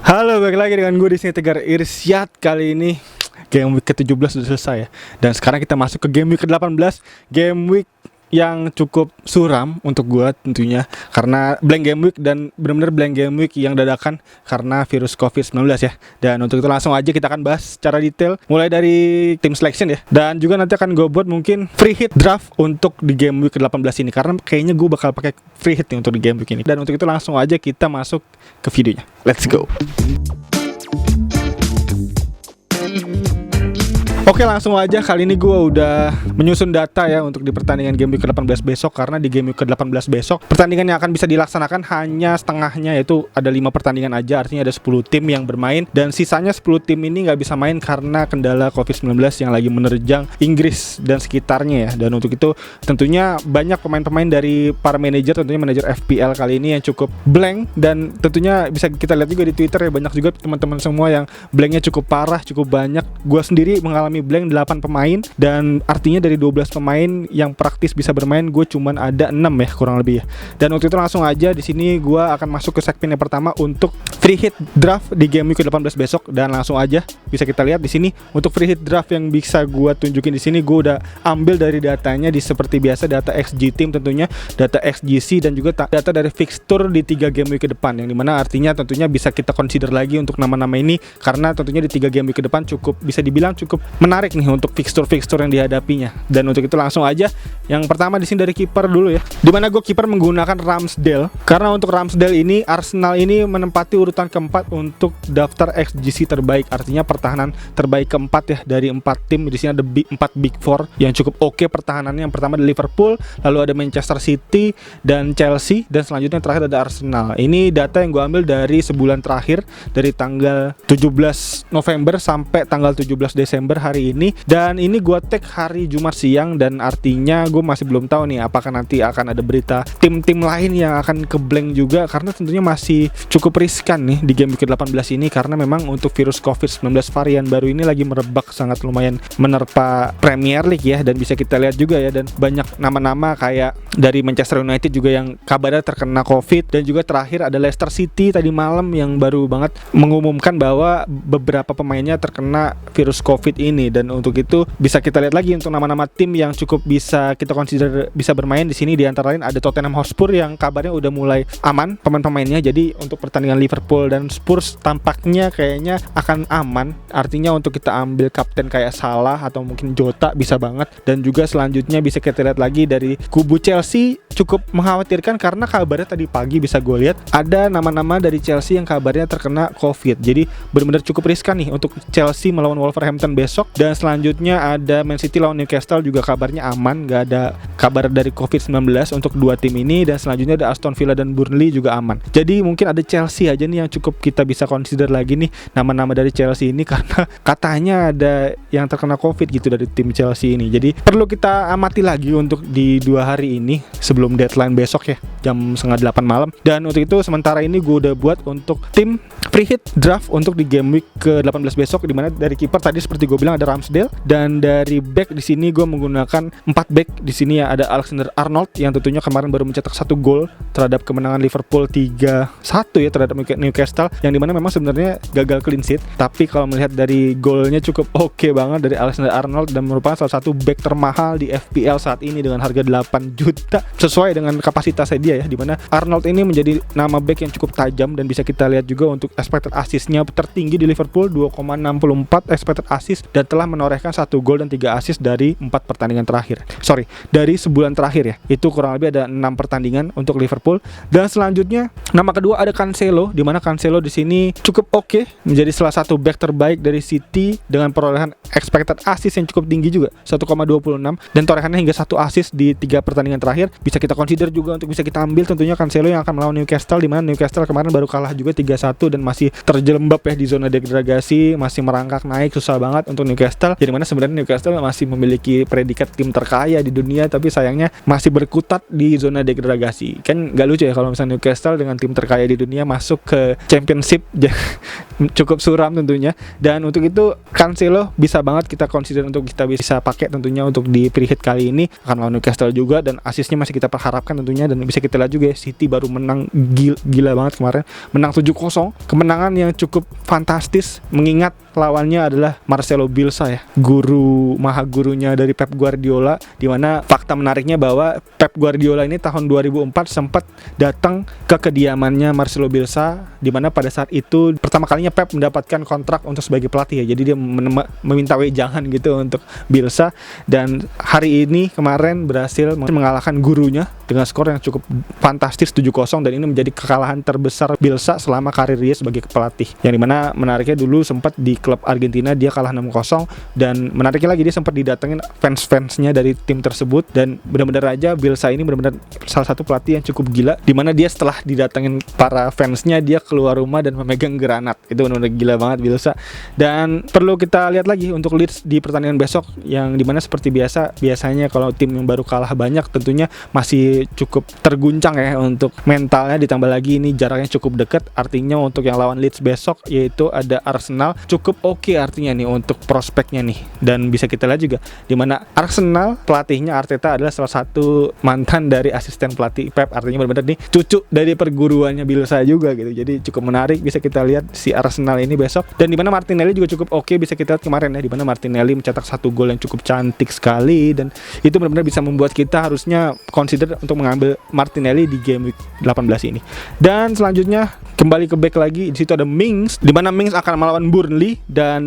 Halo, balik lagi dengan gue di sini Tegar Irsyad. Kali ini game week ke-17 sudah selesai ya. Dan sekarang kita masuk ke game week ke-18. Game week yang cukup suram untuk gue tentunya, karena blank game week dan benar-benar blank game week yang dadakan karena virus COVID-19 ya. Dan untuk itu langsung aja kita akan bahas secara detail mulai dari tim selection ya. Dan juga nanti akan gue buat mungkin free hit draft untuk di game week ke-18 ini, karena kayaknya gue bakal pakai free hit nih untuk di game week ini. Dan untuk itu langsung aja kita masuk ke videonya. Let's go. Oke, langsung aja. Kali ini gue udah menyusun data ya untuk di pertandingan game week ke-18 besok. Karena di game week ke-18 besok pertandingan yang akan bisa dilaksanakan hanya setengahnya, yaitu ada 5 pertandingan aja. Artinya ada 10 tim yang bermain, dan sisanya 10 tim ini gak bisa main karena kendala COVID-19 yang lagi menerjang Inggris dan sekitarnya ya. Dan untuk itu tentunya banyak pemain-pemain dari para manajer, tentunya manajer FPL kali ini yang cukup blank. Dan tentunya bisa kita lihat juga di Twitter ya, banyak juga teman-teman semua yang blanknya cukup parah, cukup banyak. Gue sendiri mengalami blank 8 pemain, dan artinya dari 12 pemain yang praktis bisa bermain, gue cuman ada 6 ya kurang lebih ya. Dan untuk itu langsung aja di sini gue akan masuk ke segmen yang pertama untuk free hit draft di game week ke-18 besok. Dan langsung aja bisa kita lihat di sini untuk free hit draft yang bisa gue tunjukin di sini, gue udah ambil dari datanya di seperti biasa, data XG team tentunya, data XGC, dan juga data dari fixture di 3 game week ke depan, yang dimana artinya tentunya bisa kita consider lagi untuk nama-nama ini, karena tentunya di 3 game week ke depan cukup bisa dibilang cukup menarik nih untuk fixture-fixture yang dihadapinya. Dan untuk itu langsung aja yang pertama di sini dari kiper dulu ya, dimana gue kiper menggunakan Ramsdale, karena untuk Ramsdale ini Arsenal ini menempati urutan keempat untuk daftar XGC terbaik, artinya pertahanan terbaik keempat ya dari 4 tim. Di sini ada 4 Big Four yang cukup oke pertahanannya. Yang pertama ada Liverpool, lalu ada Manchester City dan Chelsea, dan selanjutnya terakhir ada Arsenal. Ini data yang gue ambil dari sebulan terakhir, dari tanggal 17 November sampai tanggal 17 Desember hari ini. Dan ini gue tag hari Jumat siang, dan artinya gue masih belum tahu nih apakah nanti akan ada berita tim-tim lain yang akan ke blank juga, karena tentunya masih cukup riskan nih di game week ke-18 ini, karena memang untuk virus COVID-19 varian baru ini lagi merebak, sangat lumayan menerpa Premier League ya. Dan bisa kita lihat juga ya, dan banyak nama-nama kayak dari Manchester United juga yang kabarnya terkena COVID, dan juga terakhir ada Leicester City tadi malam yang baru banget mengumumkan bahwa beberapa pemainnya terkena virus COVID ini. Dan untuk itu bisa kita lihat lagi untuk nama-nama tim yang cukup bisa kita consider bisa bermain di sini. Di antara lain ada Tottenham Hotspur yang kabarnya udah mulai aman pemain-pemainnya. Jadi untuk pertandingan Liverpool dan Spurs tampaknya kayaknya akan aman. Artinya untuk kita ambil kapten kayak Salah atau mungkin Jota bisa banget. Dan juga selanjutnya bisa kita lihat lagi dari kubu Chelsea cukup mengkhawatirkan, karena kabarnya tadi pagi bisa gue lihat ada nama-nama dari Chelsea yang kabarnya terkena COVID. Jadi benar-benar cukup riskan nih untuk Chelsea melawan Wolverhampton besok. Dan selanjutnya ada Man City lawan Newcastle, juga kabarnya aman, gak ada kabar dari COVID-19 untuk 2 tim ini. Dan selanjutnya ada Aston Villa dan Burnley juga aman. Jadi mungkin ada Chelsea aja nih yang cukup kita bisa consider lagi nih, nama-nama dari Chelsea ini, karena katanya ada yang terkena COVID gitu dari tim Chelsea ini. Jadi perlu kita amati lagi untuk di 2 hari ini sebelum deadline besok ya, jam 7:30 malam. Dan untuk itu sementara ini gue udah buat untuk tim free hit draft untuk di game week ke-18 besok, dimana dari kiper tadi seperti gue bilang ada Ramsdale, dan dari back di sini gue menggunakan 4 back. Di sini ya ada Alexander-Arnold yang tentunya kemarin baru mencetak 1 gol terhadap kemenangan Liverpool 3-1 ya terhadap Newcastle, yang dimana memang sebenarnya gagal clean sheet, tapi kalau melihat dari golnya cukup oke banget dari Alexander-Arnold, dan merupakan salah satu back termahal di FPL saat ini dengan harga 8 juta sesuai dengan kapasitasnya dia ya, dimana Arnold ini menjadi nama back yang cukup tajam. Dan bisa kita lihat juga untuk expected assist-nya tertinggi di Liverpool 2,64 expected assist, dan telah menorehkan 1 gol dan 3 assist dari 4 pertandingan terakhir. Dari sebulan terakhir ya. Itu kurang lebih ada 6 pertandingan untuk Liverpool. Dan selanjutnya nama kedua ada Cancelo, di mana Cancelo di sini cukup oke, menjadi salah satu back terbaik dari City dengan perolehan expected assist yang cukup tinggi juga 1,26, dan torehannya hingga 1 assist di 3 pertandingan terakhir. Bisa kita consider juga untuk bisa kita ambil tentunya Cancelo yang akan melawan Newcastle, di mana Newcastle kemarin baru kalah juga 3-1 dan masih terjelembab ya di zona degradasi, masih merangkak naik, susah banget untuk Newcastle. Jadi mana sebenarnya Newcastle masih memiliki predikat tim terkaya di dunia, tapi sayangnya masih berkutat di zona degradasi. Kan gak lucu ya kalau misalnya Newcastle dengan tim terkaya di dunia masuk ke Championship. Cukup suram tentunya. Dan untuk itu Cancelo bisa banget kita consider untuk kita bisa pakai tentunya untuk di free hit kali ini, akan lawan Newcastle juga, dan asisnya masih kita perharapkan tentunya. Dan bisa kita lihat juga ya, City baru menang gila banget kemarin, menang 7-0, kemenangan yang cukup fantastis mengingat lawannya adalah Marcelo Bielsa ya, maha gurunya dari Pep Guardiola, dimana fakta menariknya bahwa Pep Guardiola ini tahun 2004 sempat datang ke kediamannya Marcelo Bielsa, dimana pada saat itu pertama kalinya Pep mendapatkan kontrak untuk sebagai pelatih ya, jadi dia meminta wejangan gitu untuk Bielsa, dan hari ini kemarin berhasil mengalahkan gurunya dengan skor yang cukup fantastis 7-0, dan ini menjadi kekalahan terbesar Bielsa selama karir dia sebagai pelatih, yang dimana menariknya dulu sempat di klub Argentina dia kalah 6-0, dan menariknya lagi dia sempat didatengin fans-fansnya dari tim tersebut, dan benar-benar aja Bielsa ini benar-benar salah satu pelatih yang cukup gila, dimana dia setelah didatengin para fansnya dia keluar rumah dan memegang granat. Itu benar-benar gila banget Bielsa. Dan perlu kita lihat lagi untuk Leeds di pertandingan besok, yang dimana seperti biasanya kalau tim yang baru kalah banyak tentunya masih cukup terguncang ya untuk mentalnya, ditambah lagi ini jaraknya cukup dekat, artinya untuk yang lawan Leeds besok yaitu ada Arsenal, cukup oke artinya nih untuk prospeknya nih. Dan bisa kita lihat juga dimana Arsenal pelatihnya Arteta adalah salah satu mantan dari asisten pelatih Pep, artinya benar-benar nih cucu dari perguruannya Bielsa juga gitu. Jadi cukup menarik bisa kita lihat si Arsenal ini besok. Dan dimana Martinelli juga cukup oke, bisa kita lihat kemarin ya, dimana Martinelli mencetak 1 gol yang cukup cantik sekali, dan itu benar-benar bisa membuat kita harusnya consider untuk mengambil Martinelli di game week 18 ini. Dan selanjutnya kembali ke back lagi, di situ ada Mings, di mana Mings akan melawan Burnley. Dan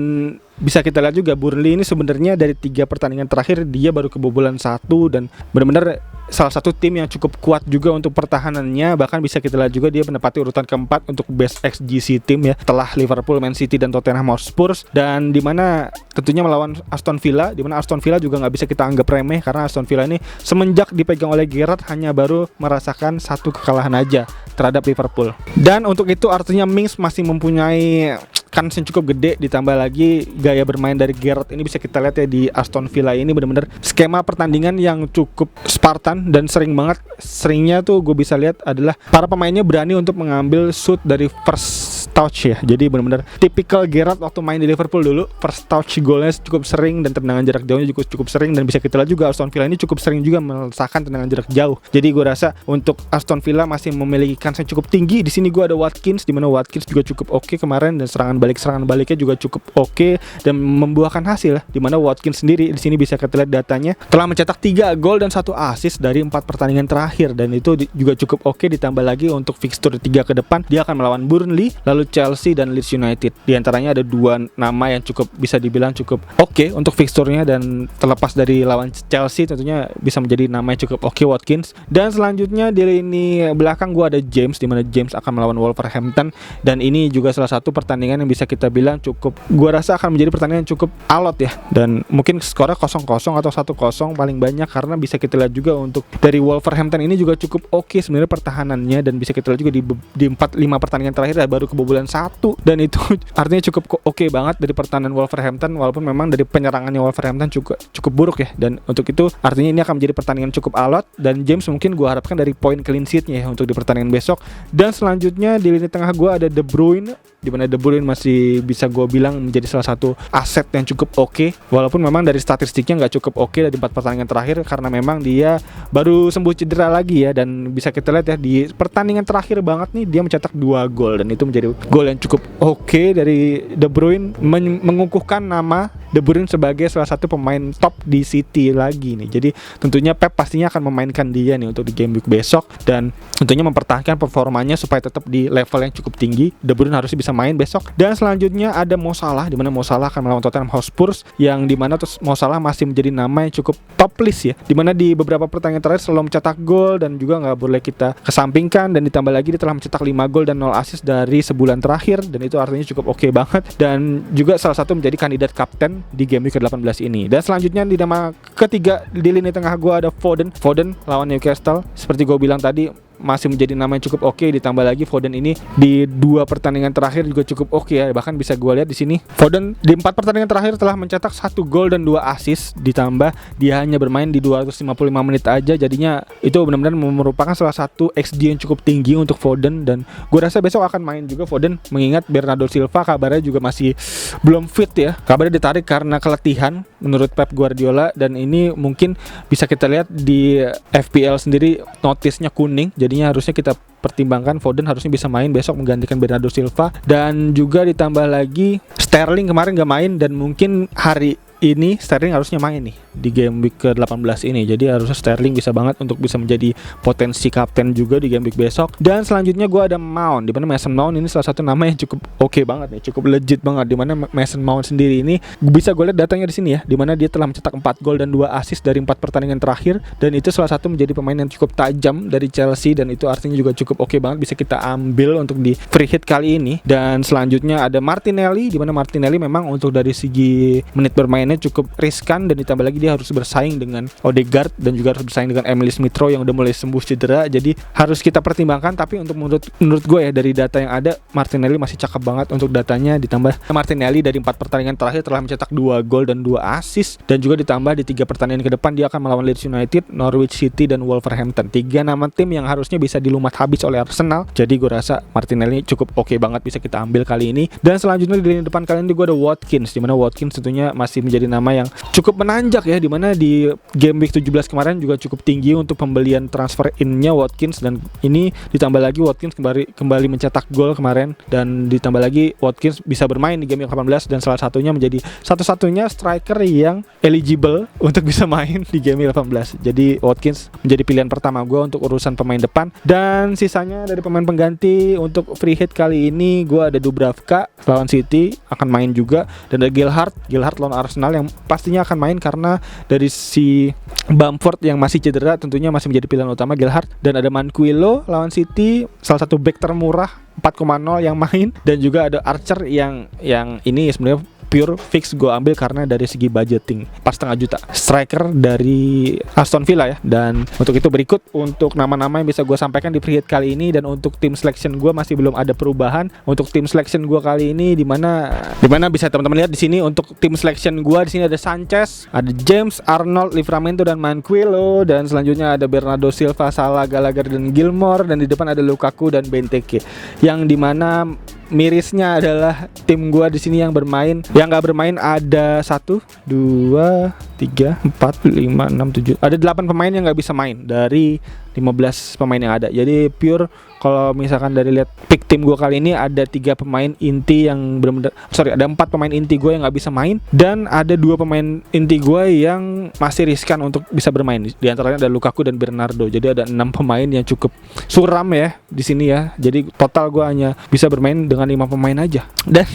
bisa kita lihat juga Burnley ini sebenarnya dari 3 pertandingan terakhir dia baru kebobolan 1, dan benar-benar salah satu tim yang cukup kuat juga untuk pertahanannya. Bahkan bisa kita lihat juga dia menempati urutan keempat untuk best XGC tim ya, setelah Liverpool, Man City, dan Tottenham Hotspur. Dan dimana tentunya melawan Aston Villa, dimana Aston Villa juga nggak bisa kita anggap remeh, karena Aston Villa ini semenjak dipegang oleh Gerrard hanya baru merasakan 1 kekalahan aja terhadap Liverpool. Dan untuk itu artinya Mings masih mempunyai kans yang cukup gede, ditambah lagi gaya bermain dari Gerrard ini bisa kita lihat ya di Aston Villa ini benar-benar skema pertandingan yang cukup Spartan, dan seringnya tuh gue bisa lihat adalah para pemainnya berani untuk mengambil shoot dari first touch ya. Jadi benar-benar tipikal Gerrard waktu main di Liverpool dulu, first touch golnya cukup sering dan tendangan jarak jauhnya juga cukup sering, dan bisa kita lihat juga Aston Villa ini cukup sering juga melesakan tendangan jarak jauh. Jadi gue rasa untuk Aston Villa masih memiliki kans yang cukup tinggi. Di sini gue ada Watkins, di mana Watkins juga cukup oke kemarin, dan serangan baliknya juga cukup oke dan membuahkan hasil. Di mana Watkins sendiri di sini bisa kita lihat datanya telah mencetak 3 gol dan 1 assist dari 4 pertandingan terakhir, dan itu juga cukup oke. Ditambah lagi untuk fixture 3 ke depan dia akan melawan Burnley, lalu Chelsea, dan Leeds United. Di antaranya ada 2 nama yang cukup bisa dibilang cukup oke untuk fixturenya, dan terlepas dari lawan Chelsea tentunya bisa menjadi nama yang cukup oke Watkins. Dan selanjutnya di lini belakang gua ada James, di mana James akan melawan Wolverhampton, dan ini juga salah satu pertandingan yang bisa kita bilang cukup, gua rasa akan menjadi pertandingan yang cukup alot ya, dan mungkin skornya 0-0 atau 1-0 paling banyak, karena bisa kita lihat juga untuk dari Wolverhampton ini juga cukup oke sebenarnya pertahanannya, dan bisa kita lihat juga di 4-5 pertandingan terakhir baru kebobolan 1, dan itu artinya cukup oke banget dari pertahanan Wolverhampton, walaupun memang dari penyerangannya Wolverhampton cukup buruk ya. Dan untuk itu artinya ini akan menjadi pertandingan cukup alot, dan James mungkin gua harapkan dari poin clean sheet-nya ya untuk di pertandingan besok. Dan selanjutnya di lini tengah gua ada De Bruyne, di mana De Bruyne masih bisa gue bilang menjadi salah satu aset yang cukup oke, walaupun memang dari statistiknya nggak cukup oke dari 4 pertandingan terakhir, karena memang dia baru sembuh cedera lagi ya. Dan bisa kita lihat ya di pertandingan terakhir banget nih dia mencetak 2 gol, dan itu menjadi gol yang cukup oke dari De Bruyne, mengukuhkan nama De Bruyne sebagai salah satu pemain top di City lagi nih. Jadi tentunya Pep pastinya akan memainkan dia nih untuk di game week besok, dan tentunya mempertahankan performanya supaya tetap di level yang cukup tinggi. De Bruyne harusnya bisa main besok. Dan selanjutnya ada Mo Salah, di mana Mo Salah akan melawan Tottenham Hotspur, yang dimana terus Mo Salah masih menjadi nama yang cukup top list ya, dimana di beberapa pertandingan terakhir selalu mencetak gol, dan juga nggak boleh kita kesampingkan. Dan ditambah lagi dia telah mencetak 5 gol dan 0 assist dari sebulan terakhir, dan itu artinya cukup oke banget, dan juga salah satu menjadi kandidat kapten di game week ke-18 ini. Dan selanjutnya di nama ketiga di lini tengah gue ada Foden lawan Newcastle. Seperti gue bilang tadi, masih menjadi nama yang cukup oke. Ditambah lagi Foden ini di 2 pertandingan terakhir juga cukup oke ya. Bahkan bisa gue lihat di sini Foden di 4 pertandingan terakhir telah mencetak 1 gol dan 2 assist, ditambah dia hanya bermain di 255 menit aja. Jadinya itu benar-benar merupakan salah satu XG yang cukup tinggi untuk Foden, dan gue rasa besok akan main juga Foden, mengingat Bernardo Silva kabarnya juga masih belum fit ya. Kabarnya ditarik karena keletihan menurut Pep Guardiola, dan ini mungkin bisa kita lihat di FPL sendiri notisnya kuning. Jadinya harusnya kita pertimbangkan Foden harusnya bisa main besok menggantikan Bernardo Silva. Dan juga ditambah lagi Sterling kemarin gak main, dan mungkin hari ini Sterling harusnya main nih di game week ke-18 ini. Jadi harusnya Sterling bisa banget untuk bisa menjadi potensi kapten juga di game week besok. Dan selanjutnya gue ada Mount, di mana Mason Mount ini salah satu nama yang cukup oke banget nih, cukup legit banget. Di mana Mason Mount sendiri ini bisa gue lihat datanya di sini ya, di mana dia telah mencetak 4 gol dan 2 assist dari 4 pertandingan terakhir, dan itu salah satu menjadi pemain yang cukup tajam dari Chelsea, dan itu artinya juga cukup oke banget bisa kita ambil untuk di free hit kali ini. Dan selanjutnya ada Martinelli, di mana Martinelli memang untuk dari segi menit bermain cukup riskan, dan ditambah lagi dia harus bersaing dengan Odegaard dan juga harus bersaing dengan Emily Smith Rowe yang udah mulai sembuh cedera. Jadi harus kita pertimbangkan, tapi untuk menurut gue ya, dari data yang ada Martinelli masih cakep banget untuk datanya. Ditambah Martinelli dari 4 pertandingan terakhir telah mencetak 2 gol dan 2 assist, dan juga ditambah di 3 pertandingan ke depan dia akan melawan Leeds United, Norwich City, dan Wolverhampton. 3 nama tim yang harusnya bisa dilumat habis oleh Arsenal. Jadi gue rasa Martinelli cukup oke banget bisa kita ambil kali ini. Dan selanjutnya di lini depan kali ini gue ada Watkins, di mana Watkins tentunya masih menjadi nama yang cukup menanjak ya, dimana di game week 17 kemarin juga cukup tinggi untuk pembelian transfer in-nya Watkins, dan ini ditambah lagi Watkins kembali mencetak gol kemarin, dan ditambah lagi Watkins bisa bermain di game week 18, dan salah satunya menjadi satu-satunya striker yang eligible untuk bisa main di game week 18. Jadi Watkins menjadi pilihan pertama gue untuk urusan pemain depan. Dan sisanya dari pemain pengganti untuk free hit kali ini gue ada Dubravka lawan City akan main juga, dan ada Gelhardt lawan Arsenal yang pastinya akan main karena dari si Bamford yang masih cedera tentunya masih menjadi pilihan utama Gelhardt. Dan ada Manquillo lawan City, salah satu back termurah 4,0 yang main, dan juga ada Archer yang ini sebenarnya pure fix gue ambil karena dari segi budgeting 4,5 juta, striker dari Aston Villa ya. Dan untuk itu berikut untuk nama-nama yang bisa gue sampaikan di free hit kali ini. Dan untuk tim selection gue masih belum ada perubahan. Untuk tim selection gue kali ini di mana bisa teman-teman lihat di sini. Untuk tim selection gue di sini ada Sanchez, ada James, Arnold, Livramento, dan Manquillo. Dan selanjutnya ada Bernardo Silva, Salah, Gallagher, dan Gilmore. Dan di depan ada Lukaku dan Benteke. Yang dimana mirisnya adalah tim gua di sini yang nggak bermain ada 1, 2, 3, 4, 5, 6, 7, ada 8 pemain yang nggak bisa main dari 15 pemain yang ada. Jadi pure kalau misalkan dari lihat pick tim gue kali ini ada 3 pemain inti yang ada 4 pemain inti gue yang nggak bisa main, dan ada 2 pemain inti gue yang masih riskan untuk bisa bermain. Di antaranya ada Lukaku dan Bernardo. Jadi ada 6 pemain yang cukup suram ya di sini ya. Jadi total gue hanya bisa bermain dengan 5 pemain aja, dan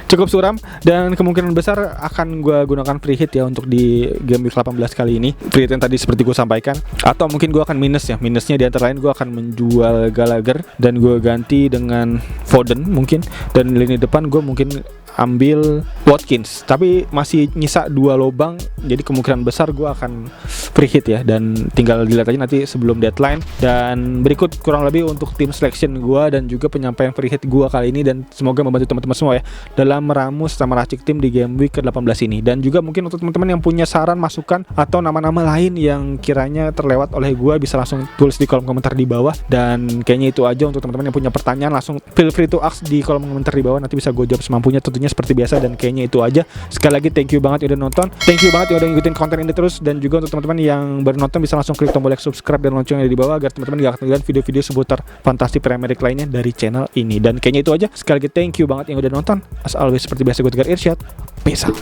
cukup suram. Dan kemungkinan besar akan gue gunakan free hit ya untuk di game week 18 kali ini. Free hit yang tadi seperti gue sampaikan, atau mungkin gue akan minus ya. Minusnya di antara lain gue akan menjual Gallagher dan gue ganti dengan Foden mungkin, dan lini depan gue mungkin ambil Watkins, tapi masih nyisa 2 lubang. Jadi kemungkinan besar gue akan free hit ya, dan tinggal dilihat aja nanti sebelum deadline. Dan berikut kurang lebih untuk tim selection gue dan juga penyampaian free hit gue kali ini, dan semoga membantu teman-teman semua ya dalam meramus sama racik tim di game week ke-18 ini. Dan juga mungkin untuk teman-teman yang punya saran, masukan, atau nama-nama lain yang kiranya terlewat oleh gue, bisa langsung tulis di kolom komentar di bawah. Dan kayaknya itu aja untuk teman-teman yang punya pertanyaan, langsung feel free to ask di kolom komentar di bawah, nanti bisa gue jawab semampunya tentunya seperti biasa. Dan kayaknya itu aja. Sekali lagi thank you banget udah nonton, thank you banget udah ngikutin konten ini terus. Dan juga untuk teman-teman yang baru nonton bisa langsung klik tombol like, subscribe, dan loncengnya di bawah agar teman-teman gak ketinggalan video-video seputar fantasi Premier League lainnya dari channel ini. Dan kayaknya itu aja. Sekali lagi thank you banget yang udah nonton. As always seperti biasa gue Tegar Irsyad. Peace out.